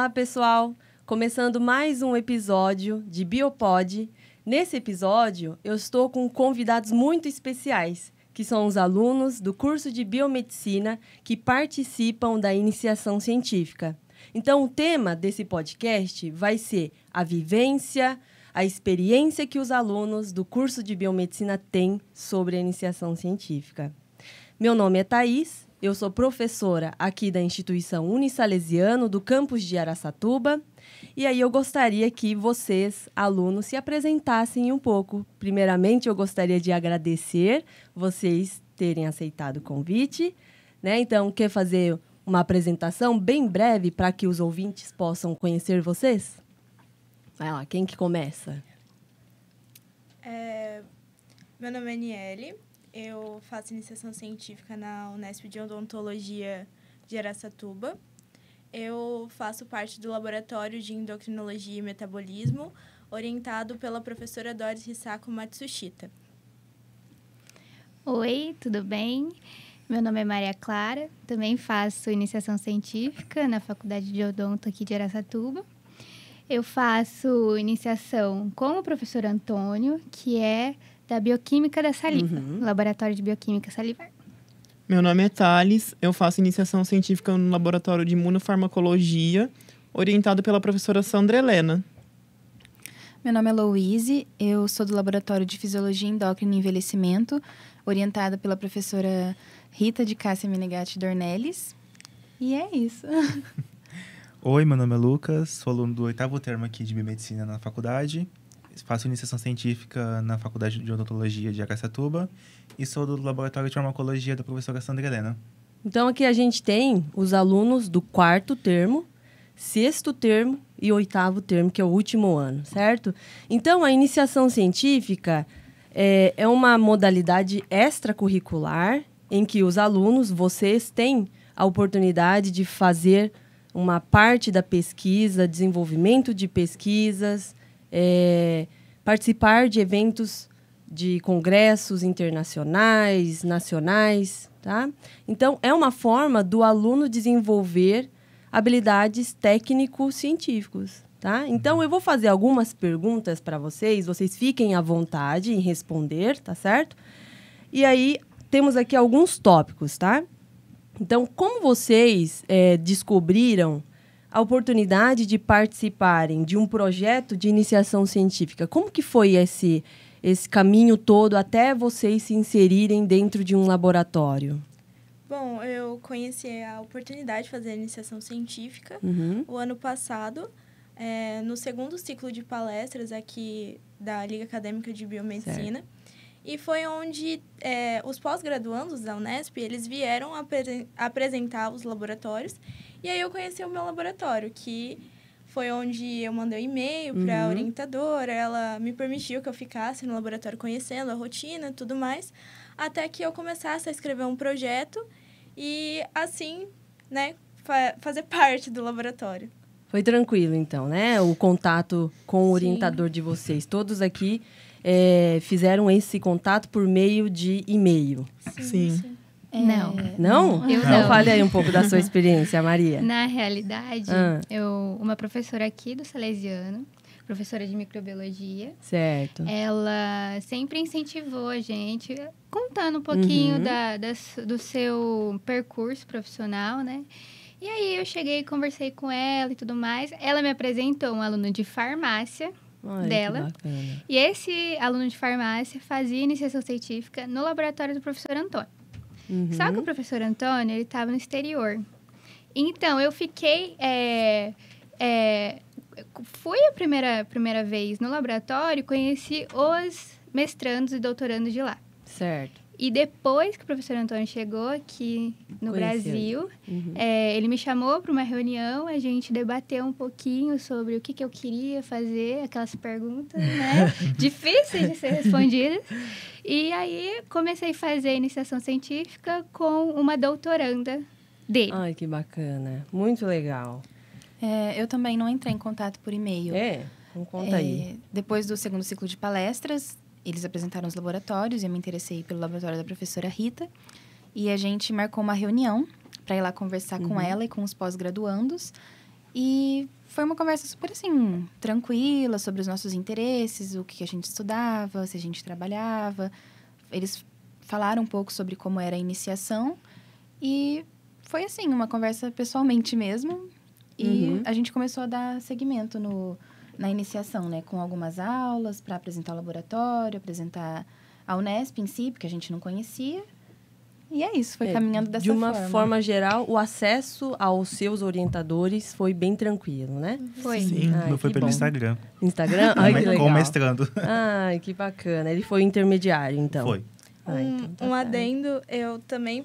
Olá, pessoal! Começando mais um episódio de Biopod. Nesse episódio, eu estou com convidados muito especiais, que são os alunos do curso de Biomedicina que participam da iniciação científica. Então, o tema desse podcast vai ser a vivência, a experiência que os alunos do curso de Biomedicina têm sobre a iniciação científica. Meu nome é Thaís, eu sou professora aqui da Instituição Unisalesiano do campus de Araçatuba. E aí eu gostaria que vocês, alunos, se apresentassem um pouco. Primeiramente, eu gostaria de agradecer vocês terem aceitado o convite, né? Então, quer fazer uma apresentação bem breve para que os ouvintes possam conhecer vocês? Vai lá, quem que começa? Meu nome é Niele, eu faço iniciação científica na Unesp de Odontologia de Araçatuba. Eu faço parte do Laboratório de Endocrinologia e Metabolismo, orientado pela professora Doris Hisako Matsushita. Oi, tudo bem? Meu nome é Maria Clara, também faço iniciação científica na Faculdade de Odonto aqui de Araçatuba. Eu faço iniciação com o professor Antônio, que é da Bioquímica da Saliva, Laboratório de Bioquímica Salivar. Meu nome é Thales, eu faço iniciação científica no Laboratório de Imunofarmacologia, orientado pela professora Sandra Helena. Meu nome é Louise, eu sou do Laboratório de Fisiologia Endócrina e Envelhecimento, orientada pela professora Rita de Cássia Menegatti Dornelles. E é isso. Oi, meu nome é Lucas, sou aluno do 8º termo aqui de Biomedicina na faculdade. Faço iniciação científica na Faculdade de Odontologia de Araçatuba e sou do Laboratório de Farmacologia da professora Sandra Helena. Então, aqui a gente tem os alunos do 4º termo, 6º termo e 8º termo, que é o último ano, certo? Então, a iniciação científica é uma modalidade extracurricular em que os alunos, vocês têm a oportunidade de fazer uma parte da pesquisa, desenvolvimento de pesquisas, participar de eventos de congressos internacionais, nacionais, tá? Então, é uma forma do aluno desenvolver habilidades técnico-científicos, tá? Então, eu vou fazer algumas perguntas para vocês fiquem à vontade em responder, tá certo? E aí, temos aqui alguns tópicos, tá? Então, como vocês descobriram a oportunidade de participarem de um projeto de iniciação científica? Como que foi esse caminho todo até vocês se inserirem dentro de um laboratório? Bom, eu conheci a oportunidade de fazer a iniciação científica o ano passado, no 2º ciclo de palestras aqui da Liga Acadêmica de Biomedicina. Certo. E foi onde os pós-graduandos da Unesp, eles vieram apresentar os laboratórios. E aí eu conheci o meu laboratório, que foi onde eu mandei um e-mail para a orientadora. Ela me permitiu que eu ficasse no laboratório conhecendo a rotina e tudo mais, até que eu começasse a escrever um projeto e, assim, né, fazer parte do laboratório. Foi tranquilo, então, né? O contato com o orientador de vocês. Todos aqui fizeram esse contato por meio de e-mail. Sim. Não? Eu não. Fale aí um pouco da sua experiência, Maria. Na realidade, uma professora aqui do Salesiano, professora de microbiologia. Certo. Ela sempre incentivou a gente, contando um pouquinho do seu percurso profissional, né? E aí eu cheguei, conversei com ela e tudo mais. Ela me apresentou um aluno de farmácia dela. E esse aluno de farmácia fazia iniciação científica no laboratório do professor Antônio. Só que o professor Antônio, ele estava no exterior. Então, eu fiquei... fui a primeira vez no laboratório e conheci os mestrandos e doutorandos de lá. Certo. E depois que o professor Antônio chegou aqui no Brasil, ele me chamou para uma reunião, a gente debateu um pouquinho sobre o que eu queria fazer, aquelas perguntas, né? Difíceis de ser respondidas. E aí, comecei a fazer a iniciação científica com uma doutoranda dele. Ai, que bacana. Muito legal. Eu também não entrei em contato por e-mail. Então conta aí. Depois do 2º ciclo de palestras, eles apresentaram os laboratórios e eu me interessei pelo laboratório da professora Rita. E a gente marcou uma reunião para ir lá conversar com ela e com os pós-graduandos. E foi uma conversa super, assim, tranquila sobre os nossos interesses, o que a gente estudava, se a gente trabalhava. Eles falaram um pouco sobre como era a iniciação e foi, assim, uma conversa pessoalmente mesmo. E a gente começou a dar seguimento na iniciação, né? Com algumas aulas para apresentar o laboratório, apresentar a Unesp em si, porque a gente não conhecia. E é isso, foi caminhando dessa forma. De uma forma geral, o acesso aos seus orientadores foi bem tranquilo, né? Foi. Sim, Ai, foi que pelo bom. Instagram. Instagram? Ai, que legal. Com o mestrando. Ai, que bacana. Ele foi o intermediário, então. Foi. Então tá Um certo. adendo, eu também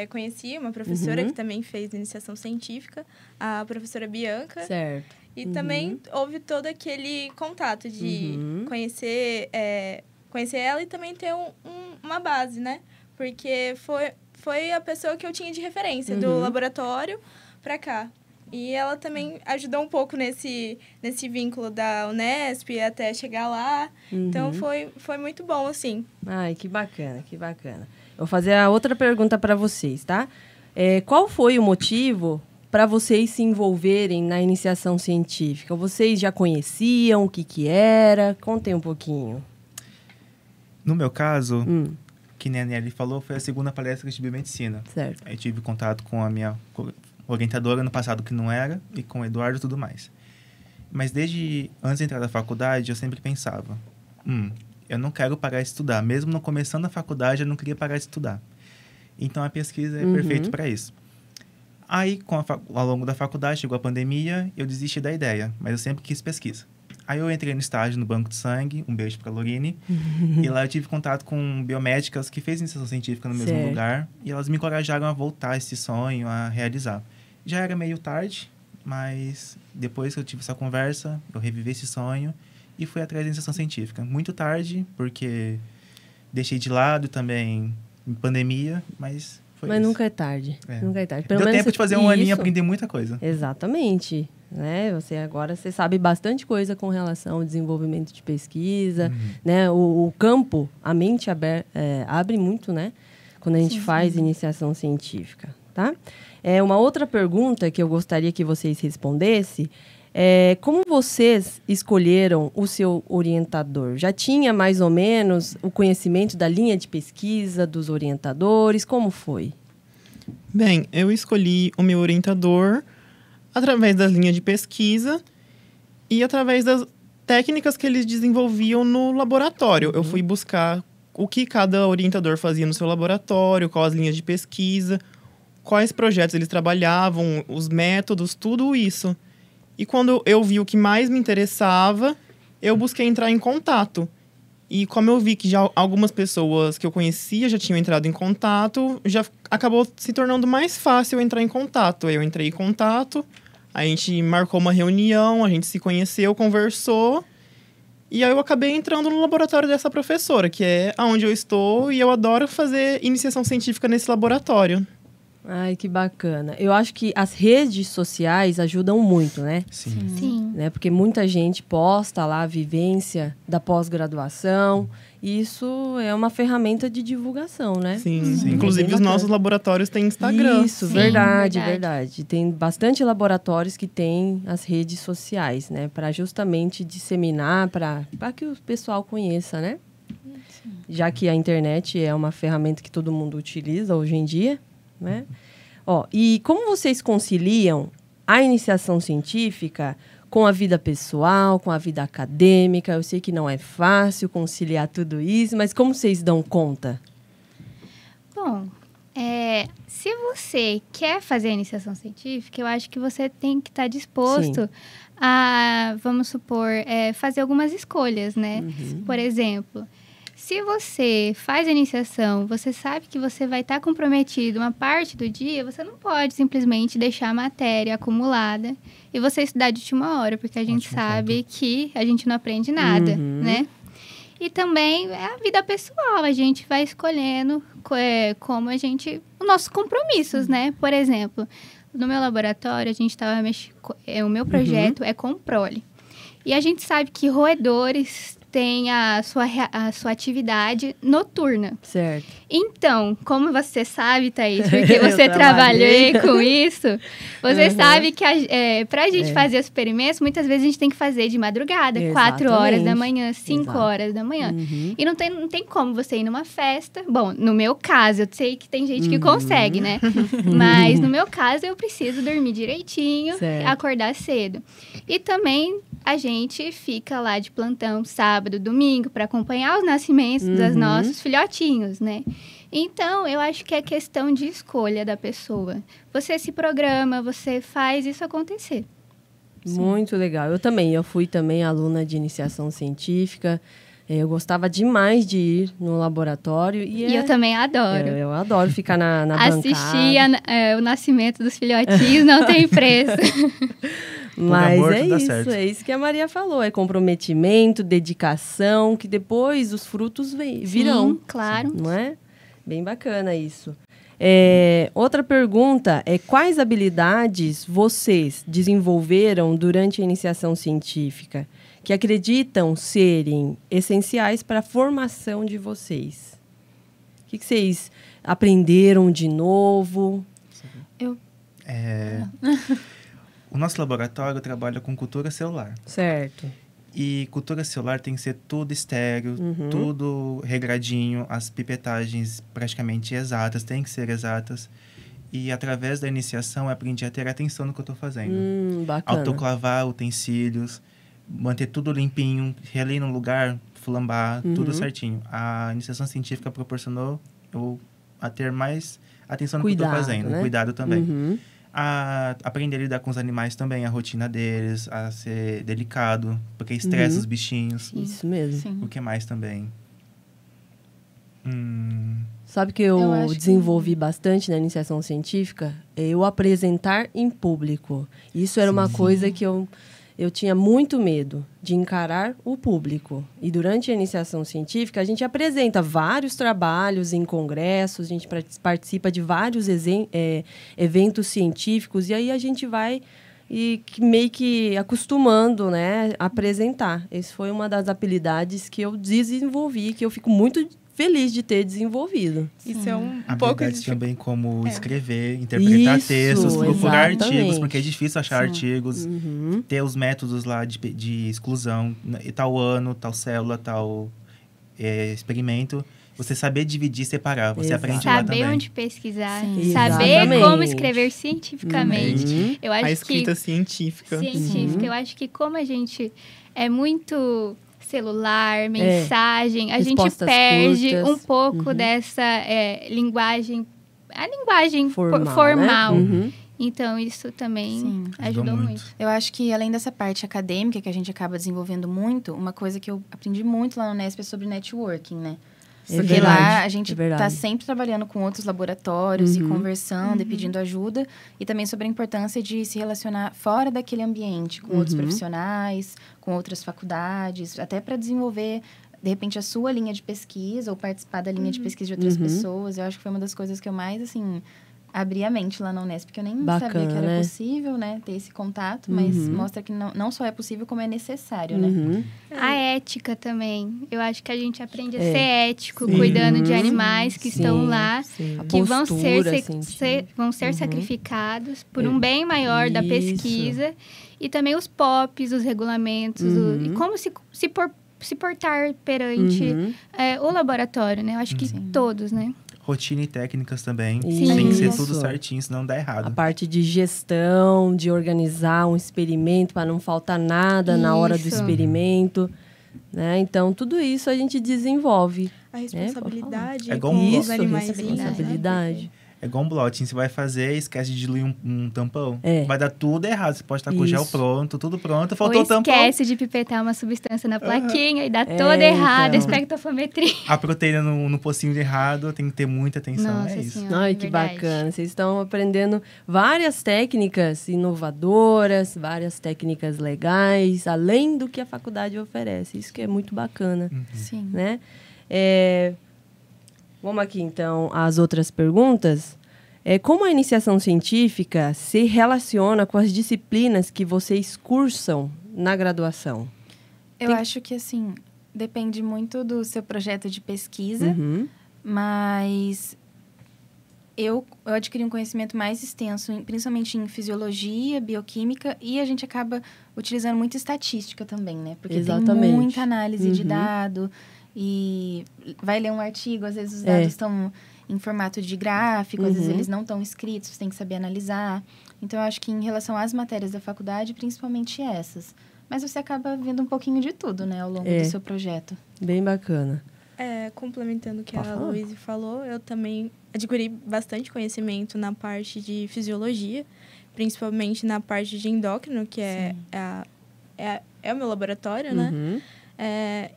conheci uma professora que também fez iniciação científica, a professora Bianca. Certo. E também houve todo aquele contato de conhecer ela e também ter uma base, né? Porque foi a pessoa que eu tinha de referência do laboratório para cá. E ela também ajudou um pouco nesse vínculo da Unesp até chegar lá. Então, foi muito bom, assim. Ai, que bacana, que bacana. Eu vou fazer a outra pergunta para vocês, tá? Qual foi o motivo para vocês se envolverem na iniciação científica? Vocês já conheciam o que era? Contem um pouquinho. No meu caso, que nem a Nelly falou, foi a segunda palestra de biomedicina. Certo. Aí tive contato com a minha orientadora no passado, que não era, e com o Eduardo e tudo mais. Mas desde antes de entrar na faculdade, eu sempre pensava, eu não quero parar de estudar. Mesmo não começando a faculdade, eu não queria parar de estudar. Então, a pesquisa é perfeita para isso. Aí, ao longo da faculdade, chegou a pandemia, eu desisti da ideia, mas eu sempre quis pesquisa. Aí eu entrei no estágio no Banco de Sangue, um beijo para a Lorine, e lá eu tive contato com biomédicas que fez iniciação científica no mesmo lugar, e elas me encorajaram a voltar a esse sonho, a realizar. Já era meio tarde, mas depois que eu tive essa conversa, eu revivi esse sonho e fui atrás da iniciação científica. Muito tarde, porque deixei de lado também em pandemia, mas foi Mas isso. nunca é tarde. Nunca é tarde. Deu tempo de fazer um aninho e aprender muita coisa. Exatamente. Né? Você sabe bastante coisa com relação ao desenvolvimento de pesquisa, né? O campo, a mente abre muito, né? Quando a gente faz iniciação científica, tá? Uma outra pergunta que eu gostaria que vocês respondessem é como vocês escolheram o seu orientador? Já tinha mais ou menos o conhecimento da linha de pesquisa dos orientadores? Como foi? Bem, eu escolhi o meu orientador através das linhas de pesquisa e através das técnicas que eles desenvolviam no laboratório. Eu fui buscar o que cada orientador fazia no seu laboratório, quais as linhas de pesquisa, quais projetos eles trabalhavam, os métodos, tudo isso. E quando eu vi o que mais me interessava, eu busquei entrar em contato. E como eu vi que já algumas pessoas que eu conhecia já tinham entrado em contato, já acabou se tornando mais fácil entrar em contato. Eu entrei em contato, a gente marcou uma reunião, a gente se conheceu, conversou. E aí eu acabei entrando no laboratório dessa professora, que é onde eu estou, e eu adoro fazer iniciação científica nesse laboratório. Ai, que bacana. Eu acho que as redes sociais ajudam muito, né? Sim. Né? Porque muita gente posta lá a vivência da pós-graduação. E isso é uma ferramenta de divulgação, né? Sim. Sim. Inclusive, Bem os bacana. nossos laboratórios têm Instagram. Isso, Sim, verdade. verdade. Tem bastante laboratórios que têm as redes sociais, né? Para justamente disseminar, para que o pessoal conheça, né? Já que a internet é uma ferramenta que todo mundo utiliza hoje em dia, né? E como vocês conciliam a iniciação científica com a vida pessoal, com a vida acadêmica? Eu sei que não é fácil conciliar tudo isso, mas como vocês dão conta? Bom, se você quer fazer a iniciação científica, eu acho que você tem que estar disposto a, vamos supor, fazer algumas escolhas, né? Por exemplo, se você faz a iniciação, você sabe que você vai estar comprometido uma parte do dia, você não pode simplesmente deixar a matéria acumulada e você estudar de última hora, porque a gente sabe que a gente não aprende nada, né? E também é a vida pessoal, a gente vai escolhendo como a gente... Os nossos compromissos, né? Por exemplo, no meu laboratório, a gente estava o meu projeto é com prole. E a gente sabe que roedores tem a sua atividade noturna. Certo. Então, como você sabe, Thaís, porque você trabalhou com isso, você sabe que pra gente fazer os experimentos, muitas vezes a gente tem que fazer de madrugada, 4 horas da manhã, 5 horas da manhã. E não tem como você ir numa festa. Bom, no meu caso, eu sei que tem gente que consegue, né? Mas no meu caso, eu preciso dormir direitinho, acordar cedo. E também a gente fica lá de plantão sábado, domingo, para acompanhar os nascimentos dos nossos filhotinhos, né? Então, eu acho que é questão de escolha da pessoa. Você se programa, você faz isso acontecer. Muito legal. Eu fui também aluna de iniciação científica. Eu gostava demais de ir no laboratório. E eu também adoro. Eu adoro ficar na bancada. Assistir o nascimento dos filhotinhos não tem preço. Mas é isso que a Maria falou. É comprometimento, dedicação, que depois os frutos virão. Sim, claro. Não é? Bem bacana isso. Outra pergunta é: quais habilidades vocês desenvolveram durante a iniciação científica que acreditam serem essenciais para a formação de vocês? O que vocês aprenderam de novo? O nosso laboratório trabalha com cultura celular. Certo. E cultura celular tem que ser tudo estéreo, tudo regradinho, as pipetagens praticamente exatas, tem que ser exatas. E através da iniciação eu aprendi a ter atenção no que eu estou fazendo. Bacana. Autoclavar utensílios, manter tudo limpinho, relei no lugar, flambar, tudo certinho. A iniciação científica proporcionou eu a ter mais atenção no que eu estou fazendo, né? Cuidado também. A aprender a lidar com os animais também, a rotina deles, a ser delicado, porque estressa os bichinhos. Isso mesmo. Sim. O que mais também? Sabe que eu desenvolvi bastante na iniciação científica? Eu apresentar em público. Isso era uma coisa que eu tinha muito medo de encarar o público. E durante a iniciação científica, a gente apresenta vários trabalhos em congressos, a gente participa de vários eventos científicos, e aí a gente vai meio que acostumando, né, a apresentar. Essa foi uma das habilidades que eu desenvolvi, que eu fico muito feliz de ter desenvolvido. Isso é um pouco de também como escrever, interpretar textos, procurar artigos, porque é difícil achar artigos, ter os métodos lá de exclusão, tal ano, tal célula, tal experimento. Você saber dividir, separar, você aprende lá também. Saber onde pesquisar, Sim. saber Exatamente. como escrever cientificamente. Eu acho a escrita científica. Eu acho que como a gente é muito celular, mensagem, a gente perde curtas. um pouco dessa linguagem, a linguagem formal. Né? Então, isso também ajudou muito. Eu acho que, além dessa parte acadêmica, que a gente acaba desenvolvendo muito, uma coisa que eu aprendi muito lá no Unesp é sobre networking, né? Porque lá a gente está sempre trabalhando com outros laboratórios e conversando e pedindo ajuda. E também sobre a importância de se relacionar fora daquele ambiente, com outros profissionais, com outras faculdades, até para desenvolver, de repente, a sua linha de pesquisa ou participar da linha de pesquisa de outras pessoas. Eu acho que foi uma das coisas que eu mais, assim, abri a mente lá na Unesp, porque eu nem sabia que era possível, né, ter esse contato, mas mostra que não só é possível, como é necessário, né? A ética também. Eu acho que a gente aprende a ser ético, cuidando de animais que estão lá, que vão ser sacrificados por um bem maior da pesquisa. E também os POPs, os regulamentos, e como se portar perante o laboratório, né? Eu acho que todos, né? Rotina e técnicas também. Sim. Tem que ser tudo certinho, senão dá errado. A parte de gestão, de organizar um experimento para não faltar nada na hora do experimento. Né? Então, tudo isso a gente desenvolve. A responsabilidade com os animais. Responsabilidade. É igual um blotting, você vai fazer e esquece de diluir um tampão. Vai dar tudo errado. Você pode estar com o gel pronto, tudo pronto, faltou o tampão. Esquece de pipetar uma substância na plaquinha e dá toda errada, espectrofometria. A proteína no pocinho de errado, tem que ter muita atenção, Nossa isso. Senhora, Ai, que bacana. Vocês estão aprendendo várias técnicas inovadoras, várias técnicas legais, além do que a faculdade oferece. Isso que é muito bacana. Sim. Né? Vamos aqui, então, às outras perguntas. Como a iniciação científica se relaciona com as disciplinas que vocês cursam na graduação? Eu acho que, assim, Depende muito do seu projeto de pesquisa, mas eu adquiri um conhecimento mais extenso, principalmente em fisiologia, bioquímica, e a gente acaba utilizando muito estatística também, né? Porque tem muita análise de dado, e vai ler um artigo, às vezes os dados estão em formato de gráfico, às vezes eles não estão escritos, você tem que saber analisar. Então, eu acho que em relação às matérias da faculdade, principalmente essas. Mas você acaba vendo um pouquinho de tudo, né, ao longo do seu projeto. Bem bacana. Complementando o que a Luísa falou, eu também adquiri bastante conhecimento na parte de fisiologia, principalmente na parte de endócrino, que é o meu laboratório, né?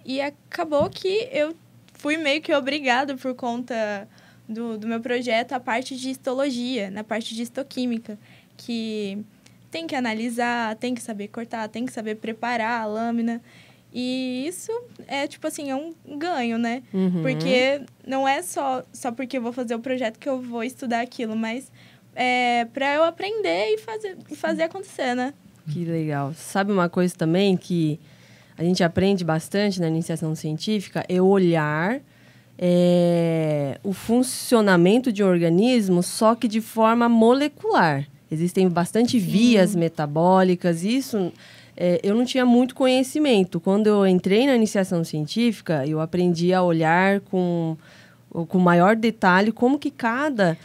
E acabou que eu fui meio que obrigada por conta do meu projeto a parte de histologia, na parte de histoquímica, que tem que analisar, tem que saber cortar, tem que saber preparar a lâmina. E isso é, tipo assim, é um ganho, né? Porque não é só porque eu vou fazer o projeto que eu vou estudar aquilo, mas para eu aprender e fazer acontecer, né? Que legal. Sabe uma coisa também que a gente aprende bastante na iniciação científica? É olhar o funcionamento de um organismo, só que de forma molecular. Existem bastante vias metabólicas, isso eu não tinha muito conhecimento. Quando eu entrei na iniciação científica, eu aprendi a olhar com maior detalhe como que cada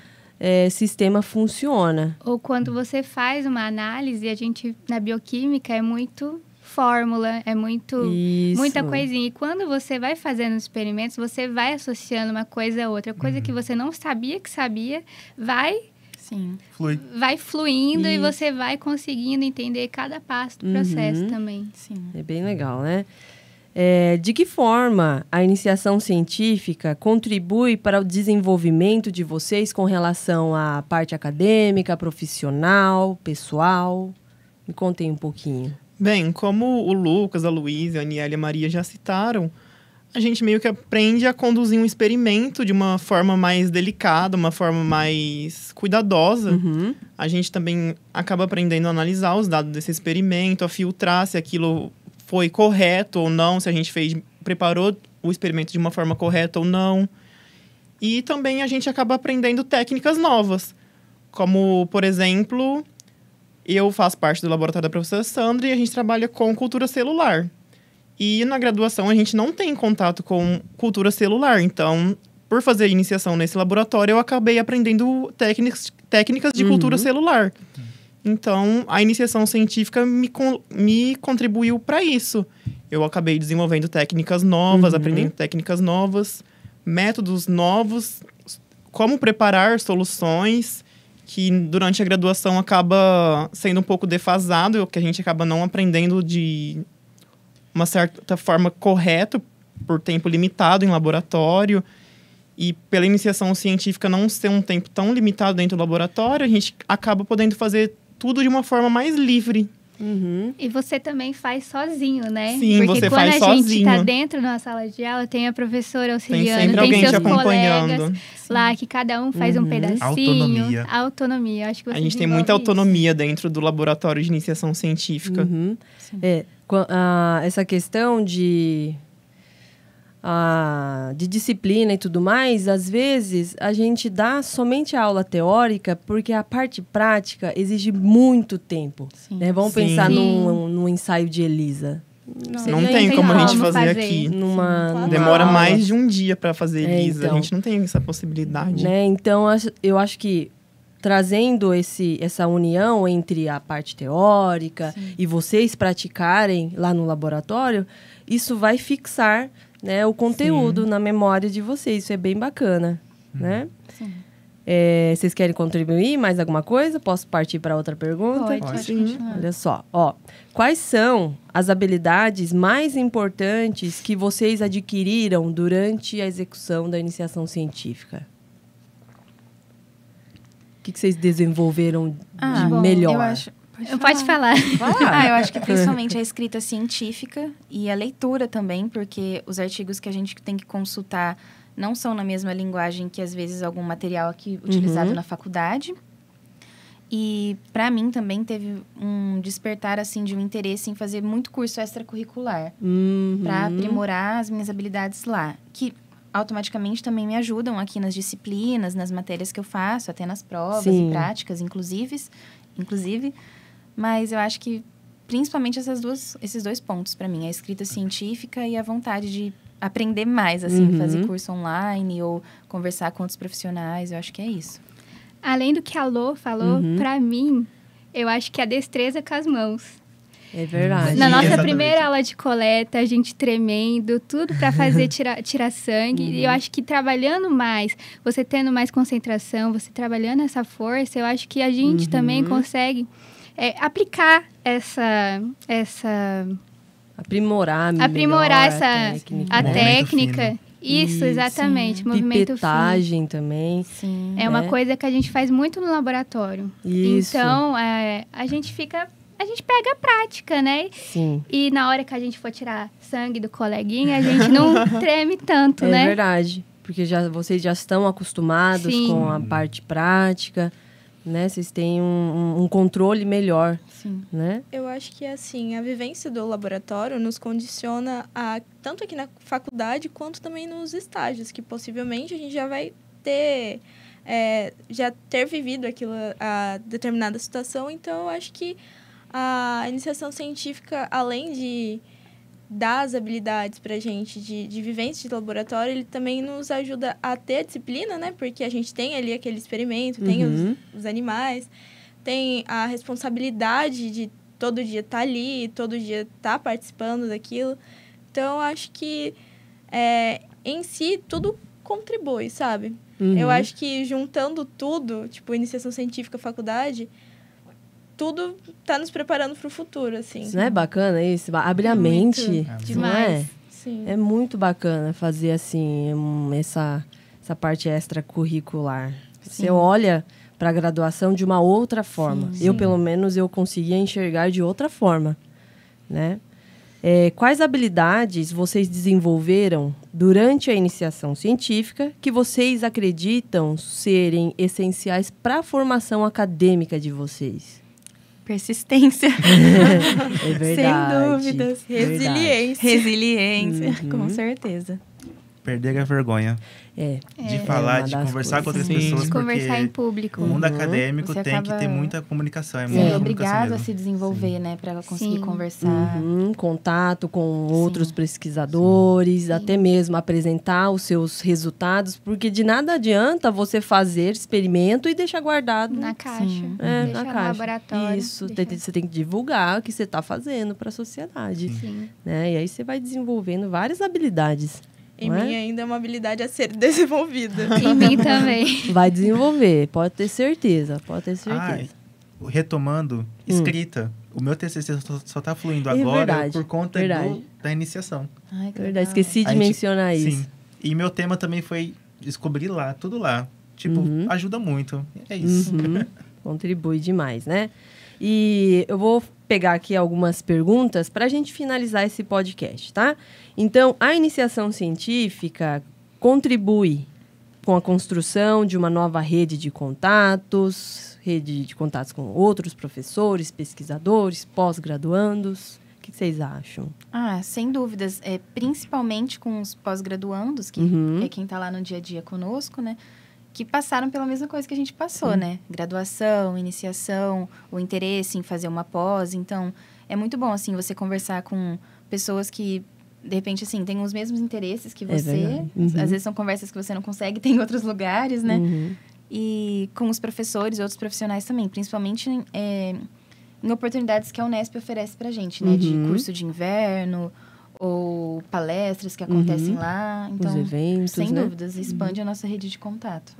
sistema funciona. Ou quando você faz uma análise, a gente, na bioquímica, é muito fórmula, é muita coisinha. E quando você vai fazendo os experimentos, você vai associando uma coisa a outra. Coisa que você não sabia que sabia, vai fluindo e você vai conseguindo entender cada passo do processo também. Sim. É bem legal, né? De que forma a iniciação científica contribui para o desenvolvimento de vocês com relação à parte acadêmica, profissional, pessoal? Me contem um pouquinho. Bem, como o Lucas, a Luísa, a Aniele e a Maria já citaram, a gente meio que aprende a conduzir um experimento de uma forma mais delicada, uma forma mais cuidadosa. A gente também acaba aprendendo a analisar os dados desse experimento, a filtrar se aquilo foi correto ou não, se a gente preparou o experimento de uma forma correta ou não. E também a gente acaba aprendendo técnicas novas, como, por exemplo, eu faço parte do laboratório da professora Sandra e a gente trabalha com cultura celular. E na graduação a gente não tem contato com cultura celular, então, por fazer iniciação nesse laboratório, eu acabei aprendendo técnicas de cultura celular. Então, a iniciação científica me contribuiu para isso. Eu acabei desenvolvendo técnicas novas, aprendendo técnicas novas, métodos novos, como preparar soluções, que durante a graduação acaba sendo um pouco defasado, que a gente acaba não aprendendo de uma certa forma correta, por tempo limitado em laboratório. E pela iniciação científica não ser um tempo tão limitado dentro do laboratório, a gente acaba podendo fazer tudo de uma forma mais livre. E você também faz sozinho, né? Sim, porque você quando faz a gente sozinho. está dentro de uma sala de aula, tem a professora auxiliando, Tem sempre alguém seus te acompanhando. colegas lá, que cada um faz um pedacinho. Autonomia. Acho que você a gente tem muita autonomia dentro do laboratório de iniciação científica. Essa questão de disciplina e tudo mais, às vezes a gente dá somente a aula teórica porque a parte prática exige muito tempo. Né? Vamos pensar num ensaio de ELISA. Não tem como a gente fazer aqui. Demora aula. Mais de um dia para fazer ELISA. Então, a gente não tem essa possibilidade. Né? Então, eu acho que trazendo essa união entre a parte teórica e vocês praticarem lá no laboratório, isso vai fixar, né, o conteúdo na memória de vocês. Isso é bem bacana, né? Sim. Vocês querem contribuir mais alguma coisa? Posso partir para outra pergunta? Pode Sim. Olha só, quais são as habilidades mais importantes que vocês adquiriram durante a execução da iniciação científica? O que vocês desenvolveram de melhor? Eu acho... Pode falar. Eu acho que principalmente a escrita científica e a leitura também, porque os artigos que a gente tem que consultar não são na mesma linguagem que, às vezes, algum material aqui utilizado na faculdade. E para mim também teve um despertar assim de um interesse em fazer muito curso extracurricular para aprimorar as minhas habilidades lá, que automaticamente também me ajudam aqui nas disciplinas, nas matérias que eu faço, até nas provas e práticas, inclusive. Mas eu acho que principalmente esses dois pontos para mim, a escrita científica e a vontade de aprender mais, assim, fazer curso online ou conversar com outros profissionais, eu acho que é isso. Além do que a Lô falou, pra mim, eu acho que a destreza com as mãos. É verdade. Na nossa Exatamente. primeira aula de coleta, a gente tremendo, tudo para fazer tirar sangue. E eu acho que trabalhando mais, você tendo mais concentração, você trabalhando essa força, eu acho que a gente também consegue aplicar essa Aprimorar essa técnica. técnica. Isso, exatamente. Movimento Pipetagem também. Sim. é uma coisa que a gente faz muito no laboratório. Isso. Então, a gente pega a prática, né? Sim. E na hora que a gente for tirar sangue do coleguinha, a gente não treme tanto, né? É verdade. Porque vocês já estão acostumados Sim. com a parte prática, né? Vocês têm um controle melhor, Sim. né? Eu acho que, assim, a vivência do laboratório nos condiciona tanto aqui na faculdade quanto também nos estágios, que possivelmente a gente já vai ter vivido aquilo, a determinada situação. Então, eu acho que a iniciação científica, além de dar as habilidades pra gente de vivência de laboratório, ele também nos ajuda a ter a disciplina, né? Porque a gente tem ali aquele experimento, tem os animais, tem a responsabilidade de todo dia estar ali, todo dia estar participando daquilo. Então, acho que, em si, tudo contribui, sabe? Eu acho que juntando tudo, tipo, iniciação científica, faculdade, tudo tá nos preparando para o futuro, assim. Não é bacana isso? Abre a mente, não demais. é? Sim. É muito bacana fazer, assim, essa parte extracurricular. Você olha para a graduação de uma outra forma. Eu, pelo menos, eu conseguia enxergar de outra forma, né? Quais habilidades vocês desenvolveram durante a iniciação científica que vocês acreditam serem essenciais para a formação acadêmica de vocês? Persistência. É verdade. Sem dúvidas. Resiliência. Com certeza. Perder a vergonha. De falar, uma de das conversar com outras coisas. pessoas, De porque conversar em público. o mundo acadêmico Você tem que acaba ter muita comunicação. É Ser muita obrigado a comunicação se mesmo. desenvolver, né? Para conseguir Sim. conversar. Contato com outros pesquisadores, até mesmo apresentar os seus resultados, porque de nada adianta você fazer experimento e deixar guardado Na caixa. Sim. na Deixar no caixa. laboratório. Isso, deixar- você tem que divulgar o que você está fazendo para a sociedade. Sim. Né? E aí você vai desenvolvendo várias habilidades. Em não é? mim ainda é uma habilidade a ser desenvolvida. Em mim também. Vai desenvolver, pode ter certeza, pode ter certeza. Retomando, escrita. O meu TCC só tá fluindo É agora verdade, por conta verdade. da iniciação. Ai, que Verdade, legal. esqueci de A gente- mencionar isso. Sim. E meu tema também foi descobrir lá, tudo lá. Tipo, ajuda muito. É isso. Contribui demais, né? E eu vou pegar aqui algumas perguntas para a gente finalizar esse podcast, tá? Então, a iniciação científica contribui com a construção de uma nova rede de contatos com outros professores, pesquisadores, pós-graduandos. O que vocês acham? Sem dúvidas. Principalmente com os pós-graduandos, que é quem está lá no dia a dia conosco, né? Que passaram pela mesma coisa que a gente passou, né? Graduação, iniciação, o interesse em fazer uma pós. Então, é muito bom, assim, você conversar com pessoas que, de repente, assim, têm os mesmos interesses que você. verdade. Às vezes são conversas que você não consegue ter em outros lugares, né? E com os professores e outros profissionais também. Principalmente em oportunidades que a Unesp oferece pra gente, né? De curso de inverno ou palestras que acontecem lá. Então, Os eventos, sem né? dúvidas, expande a nossa rede de contato.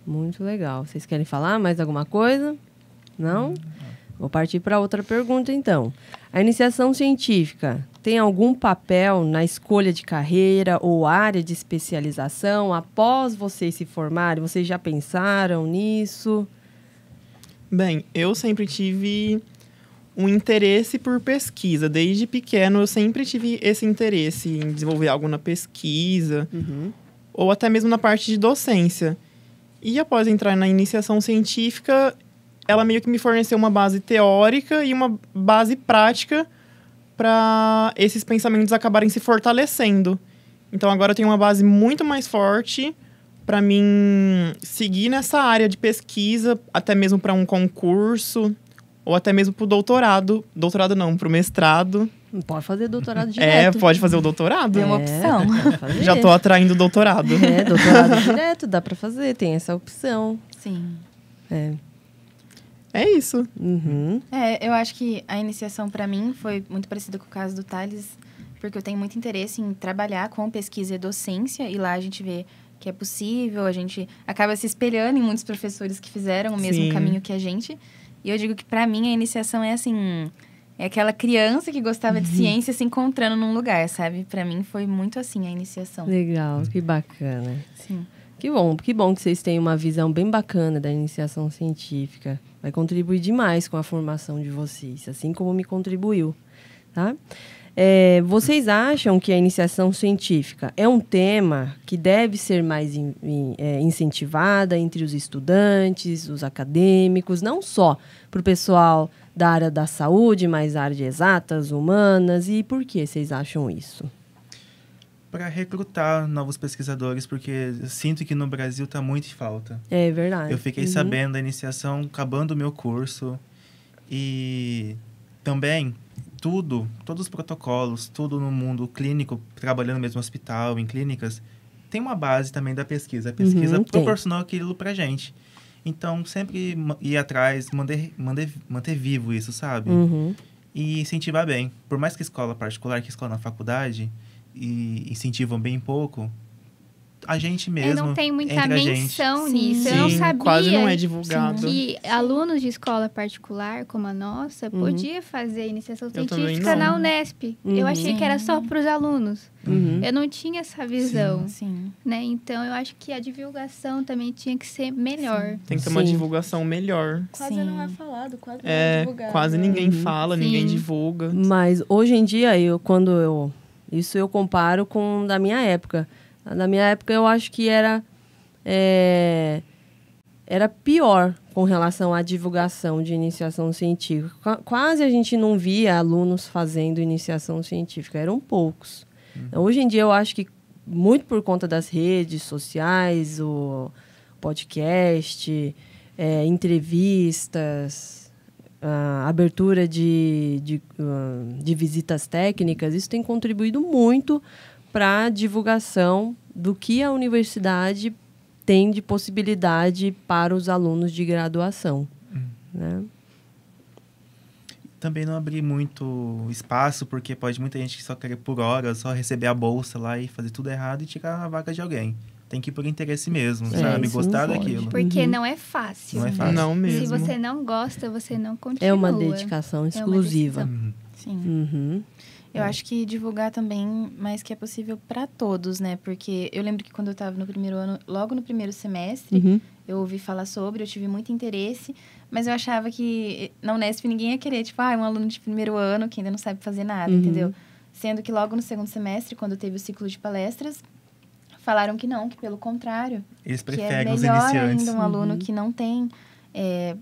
Muito legal. Vocês querem falar mais alguma coisa? Não? Vou partir para outra pergunta, então. A iniciação científica tem algum papel na escolha de carreira ou área de especialização após vocês se formarem? Vocês já pensaram nisso? Bem, eu sempre tive um interesse por pesquisa. Desde pequeno, eu sempre tive esse interesse em desenvolver algo na pesquisa ou até mesmo na parte de docência. E após entrar na iniciação científica, ela meio que me forneceu uma base teórica e uma base prática para esses pensamentos acabarem se fortalecendo. Então, agora eu tenho uma base muito mais forte para mim seguir nessa área de pesquisa, até mesmo para um concurso, ou até mesmo para o doutorado. Doutorado não, para o mestrado. Pode fazer doutorado direto. Pode fazer o doutorado. É uma opção. pode fazer. Já tô atraindo o doutorado. Doutorado direto, dá pra fazer, tem essa opção. Sim. É isso. Uhum. Eu acho que a iniciação para mim foi muito parecida com o caso do Thales, porque eu tenho muito interesse em trabalhar com pesquisa e docência, e lá a gente vê que é possível, a gente acaba se espelhando em muitos professores que fizeram o mesmo caminho que a gente. E eu digo que para mim a iniciação é assim, é aquela criança que gostava de ciência se encontrando num lugar, sabe? Para mim foi muito assim a iniciação. Legal, que bacana. Sim. Que bom que vocês têm uma visão bem bacana da iniciação científica. Vai contribuir demais com a formação de vocês, assim como me contribuiu, tá? Vocês acham que a iniciação científica é um tema que deve ser mais incentivada entre os estudantes, os acadêmicos, não só para o pessoal da área da saúde, mas da área de exatas, humanas, e por que vocês acham isso? Para recrutar novos pesquisadores, porque eu sinto que no Brasil está muito em falta. É verdade. Eu fiquei sabendo da iniciação acabando o meu curso e também todos os protocolos, tudo no mundo clínico, trabalhando no mesmo hospital, em clínicas, tem uma base também da pesquisa. A pesquisa proporcionou aquilo pra gente. Então, sempre ir atrás, manter vivo isso, sabe? E incentivar bem. Por mais que escola particular, que escola na faculdade, e incentivam bem pouco, a gente mesmo, não tem muita entre a menção gente. nisso. Eu não sabia quase não é divulgado. que alunos de escola particular, como a nossa, podia fazer iniciação científica na Unesp. Eu achei que era só para os alunos. Eu não tinha essa visão. Sim. Né? Então, eu acho que a divulgação também tinha que ser melhor. Tem que ter uma divulgação melhor. Quase não é falado, quase não é divulgado. Quase ninguém fala, ninguém divulga. Mas hoje em dia, isso eu comparo com da minha época. Na minha época, eu acho que era pior com relação à divulgação de iniciação científica. Quase a gente não via alunos fazendo iniciação científica, eram poucos. Hoje em dia, eu acho que muito por conta das redes sociais, o podcast, entrevistas, a abertura de visitas técnicas, isso tem contribuído muito para a divulgação do que a universidade tem de possibilidade para os alunos de graduação. Né? Também não abrir muito espaço, porque pode muita gente que só querer por hora, só receber a bolsa lá e fazer tudo errado e tirar a vaga de alguém. Tem que ir por interesse mesmo, sabe? Gostar daquilo. Porque não é fácil. Não é fácil. Não mesmo. Se você não gosta, você não continua. É uma dedicação exclusiva. Sim. Eu acho que divulgar também mais que é possível para todos, né? Porque eu lembro que quando eu estava no primeiro ano, logo no primeiro semestre, eu ouvi falar sobre, eu tive muito interesse, mas eu achava que na Unesp ninguém ia querer, tipo, um aluno de primeiro ano que ainda não sabe fazer nada, entendeu? Sendo que logo no segundo semestre, quando teve o ciclo de palestras, falaram que não, que pelo contrário. Eles que preferem é os melhor iniciantes. ainda um aluno que não tem,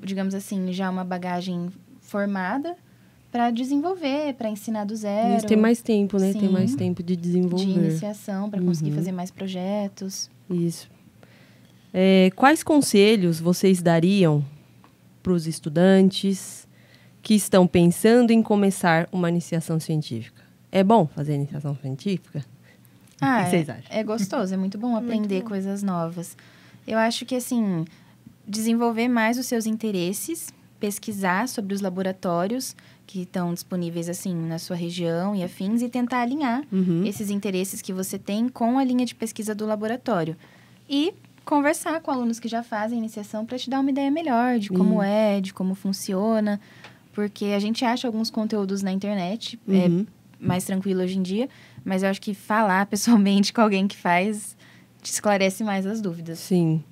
digamos assim, já uma bagagem formada para desenvolver, para ensinar do zero. Isso tem mais tempo, né? Sim. Tem mais tempo de desenvolver. De iniciação, para conseguir fazer mais projetos. Isso. Quais conselhos vocês dariam para os estudantes que estão pensando em começar uma iniciação científica? É bom fazer iniciação científica? O que vocês acham? É gostoso, é muito bom aprender coisas novas. Eu acho que, assim, desenvolver mais os seus interesses, pesquisar sobre os laboratórios que estão disponíveis, assim, na sua região e afins, e tentar alinhar esses interesses que você tem com a linha de pesquisa do laboratório. E conversar com alunos que já fazem iniciação para te dar uma ideia melhor de como de como funciona, porque a gente acha alguns conteúdos na internet, mais tranquilo hoje em dia, mas eu acho que falar pessoalmente com alguém que faz te esclarece mais as dúvidas. Sim.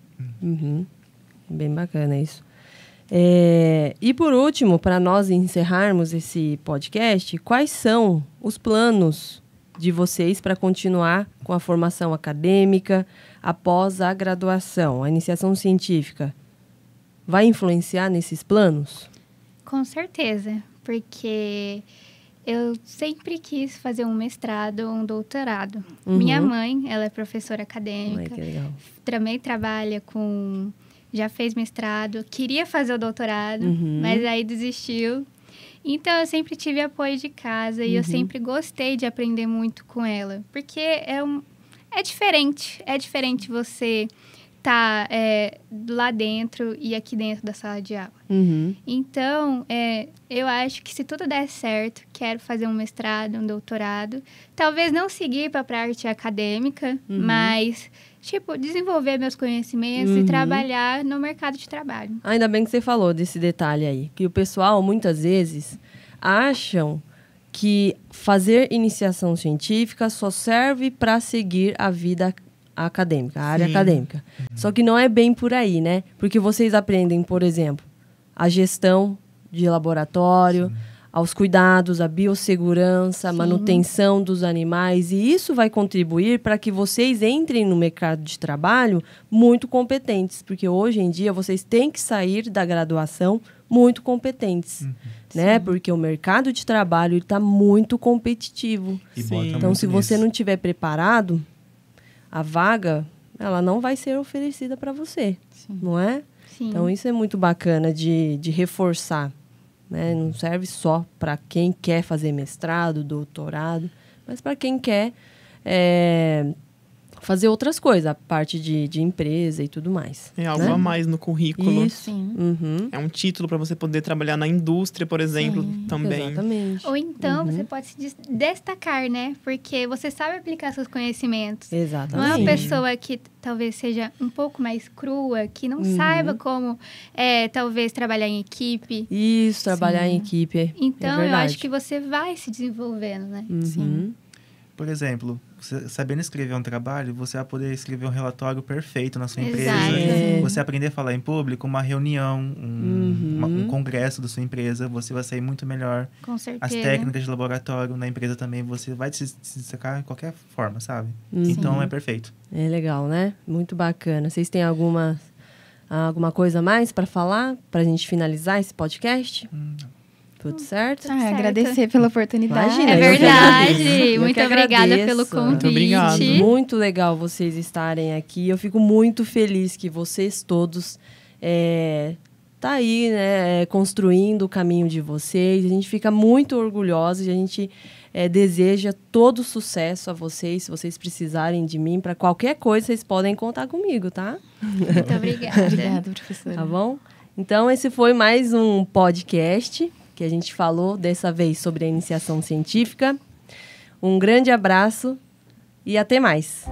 Bem bacana isso. E por último, para nós encerrarmos esse podcast, quais são os planos de vocês para continuar com a formação acadêmica após a graduação, a iniciação científica? vai influenciar nesses planos? Com certeza, porque eu sempre quis fazer um mestrado ou um doutorado. Minha mãe, ela é professora acadêmica. Ai, que legal. Também trabalha com... Já fez mestrado, queria fazer o doutorado, mas aí desistiu. Então, eu sempre tive apoio de casa e eu sempre gostei de aprender muito com ela. Porque é diferente você tá lá dentro e aqui dentro da sala de aula. Então, eu acho que se tudo der certo, quero fazer um mestrado, um doutorado. Talvez não seguir para a parte acadêmica, mas, desenvolver meus conhecimentos e trabalhar no mercado de trabalho. Ainda bem que você falou desse detalhe aí. Que o pessoal, muitas vezes, acham que fazer iniciação científica só serve para seguir a vida acadêmica, a área acadêmica. Só que não é bem por aí, né? Porque vocês aprendem, por exemplo, a gestão de laboratório, aos cuidados, a biossegurança, a manutenção dos animais. E isso vai contribuir para que vocês entrem no mercado de trabalho muito competentes. Porque hoje em dia vocês têm que sair da graduação muito competentes. Né? Porque o mercado de trabalho está muito competitivo. Então, se você não estiver preparado, a vaga, ela não vai ser oferecida para você, não é? Sim. Então, isso é muito bacana de reforçar, né? Não serve só para quem quer fazer mestrado, doutorado, mas para quem quer fazer outras coisas, a parte de empresa e tudo mais. É algo a mais no currículo. Isso. É um título para você poder trabalhar na indústria, por exemplo, também. Exatamente. Ou então, você pode se destacar, né? Porque você sabe aplicar seus conhecimentos. Exatamente. Não é uma pessoa que talvez seja um pouco mais crua, que não saiba como, talvez, trabalhar em equipe. Isso, trabalhar em equipe. Então, eu acho que você vai se desenvolvendo, né? Sim. Por exemplo, você sabendo escrever um trabalho, você vai poder escrever um relatório perfeito na sua empresa. Exato. Você aprender a falar em público, uma reunião, um congresso da sua empresa, você vai sair muito melhor. Com certeza. As técnicas de laboratório na empresa também, você vai se destacar de qualquer forma, sabe? Então, é perfeito. É legal, né? Muito bacana. Vocês têm alguma coisa a mais para falar, para a gente finalizar esse podcast? Tudo certo? Agradecer pela oportunidade. Imagina, É eu que verdade. agradeço. Muito Eu que obrigada agradeço. pelo convite. Muito obrigado. Muito legal vocês estarem aqui. Eu fico muito feliz que vocês todos tá aí, né, construindo o caminho de vocês. A gente fica muito orgulhosa e a gente deseja todo sucesso a vocês. Se vocês precisarem de mim, para qualquer coisa, vocês podem contar comigo, tá? Muito obrigada. Obrigada, professora. Tá bom? Então, esse foi mais um podcast que a gente falou dessa vez sobre a iniciação científica. Um grande abraço e até mais!